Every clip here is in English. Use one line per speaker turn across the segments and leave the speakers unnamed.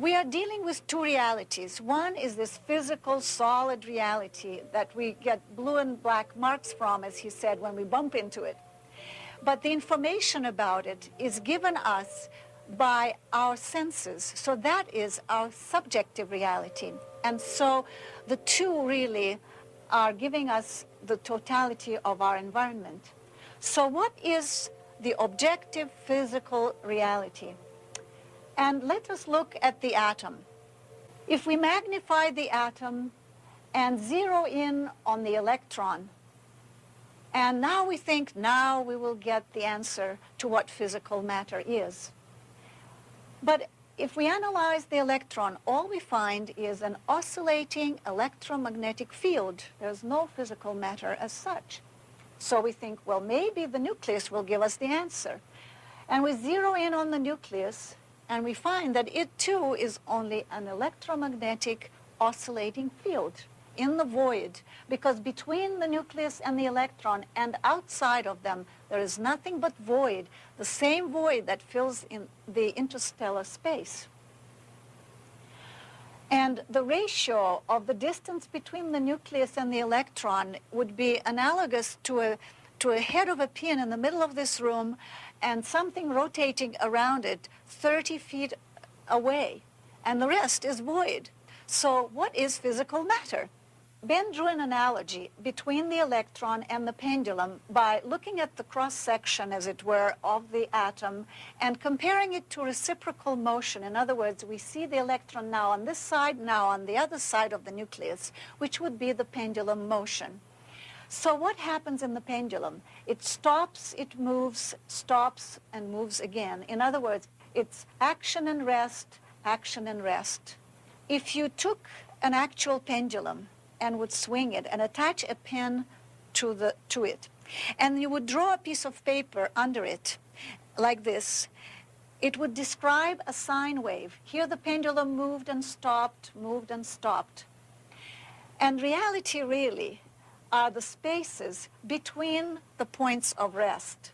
we are dealing with two realities. One is this physical, solid reality that we get blue and black marks from, as he said, when we bump into it. But the information about it is given us by our senses. So that is our subjective reality. And so the two really are giving us the totality of our environment. So what is the objective physical reality? And let us look at the atom. If we magnify the atom and zero in on the electron, and now we think now we will get the answer to what physical matter is. But if we analyze the electron, all we find is an oscillating electromagnetic field. There's no physical matter as such. So we think, well, maybe the nucleus will give us the answer. And we zero in on the nucleus, and we find that it too is only an electromagnetic oscillating field in the void, because between the nucleus and the electron and outside of them, there is nothing but void, the same void that fills in the interstellar space. And the ratio of the distance between the nucleus and the electron would be analogous to a head of a pin in the middle of this room and something rotating around it 30 feet away, and the rest is void. So what is physical matter? Ben drew an analogy between the electron and the pendulum by looking at the cross-section, as it were, of the atom and comparing it to reciprocal motion. In other words, we see the electron now on this side, now on the other side of the nucleus, which would be the pendulum motion. So what happens in the pendulum? It stops, it moves, stops, and moves again. In other words, it's action and rest, action and rest. If you took an actual pendulum and would swing it and attach a pin to it, and you would draw a piece of paper under it like this, it would describe a sine wave. Here the pendulum moved and stopped, moved and stopped. And reality really are the spaces between the points of rest.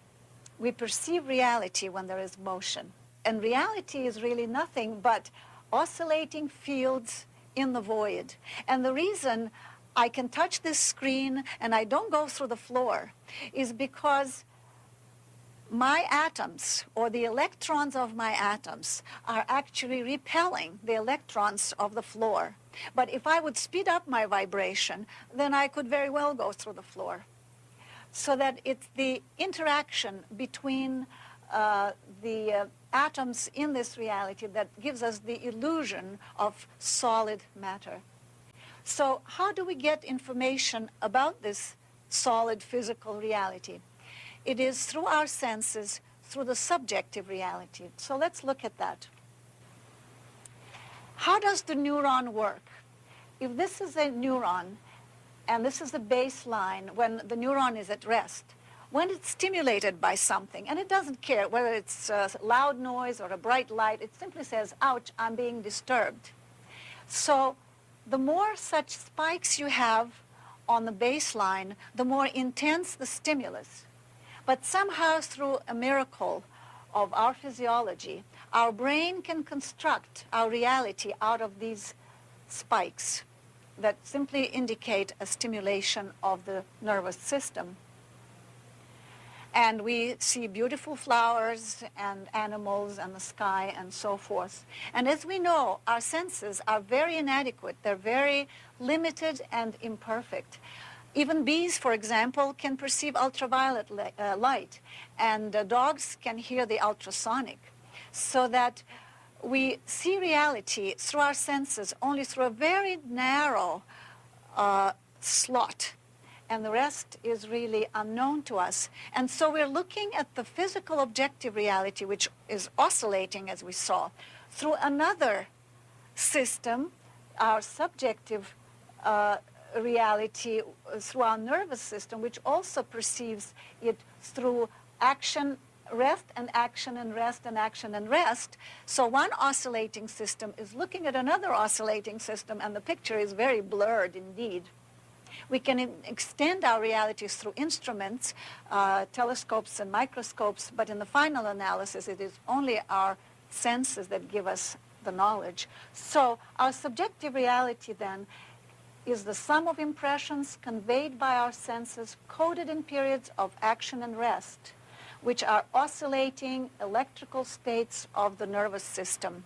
We perceive reality when there is motion. And reality is really nothing but oscillating fields in the void. And the reason I can touch this screen and I don't go through the floor is because my atoms, or the electrons of my atoms, are actually repelling the electrons of the floor. But if I would speed up my vibration, then I could very well go through the floor. So that it's the interaction between the atoms in this reality that gives us the illusion of solid matter. So how do we get information about this solid physical reality? It is through our senses, through the subjective reality. So let's look at that. How does the neuron work? If this is a neuron, and this is the baseline when the neuron is at rest, when it's stimulated by something, and it doesn't care whether it's a loud noise or a bright light, it simply says, ouch, I'm being disturbed. So the more such spikes you have on the baseline, the more intense the stimulus. But somehow through a miracle of our physiology, our brain can construct our reality out of these spikes that simply indicate a stimulation of the nervous system. And we see beautiful flowers and animals and the sky and so forth. And as we know, our senses are very inadequate. They're very limited and imperfect. Even bees, for example, can perceive ultraviolet light, and dogs can hear the ultrasonic. So that we see reality through our senses only through a very narrow slot. And the rest is really unknown to us. And so we're looking at the physical objective reality, which is oscillating, as we saw, through another system, our subjective reality, through our nervous system, which also perceives it through action, rest, and action, and rest, and action, and rest. So one oscillating system is looking at another oscillating system, and the picture is very blurred indeed. We can extend our realities through instruments, telescopes and microscopes, but in the final analysis, it is only our senses that give us the knowledge. So our subjective reality then is the sum of impressions conveyed by our senses, coded in periods of action and rest, which are oscillating electrical states of the nervous system.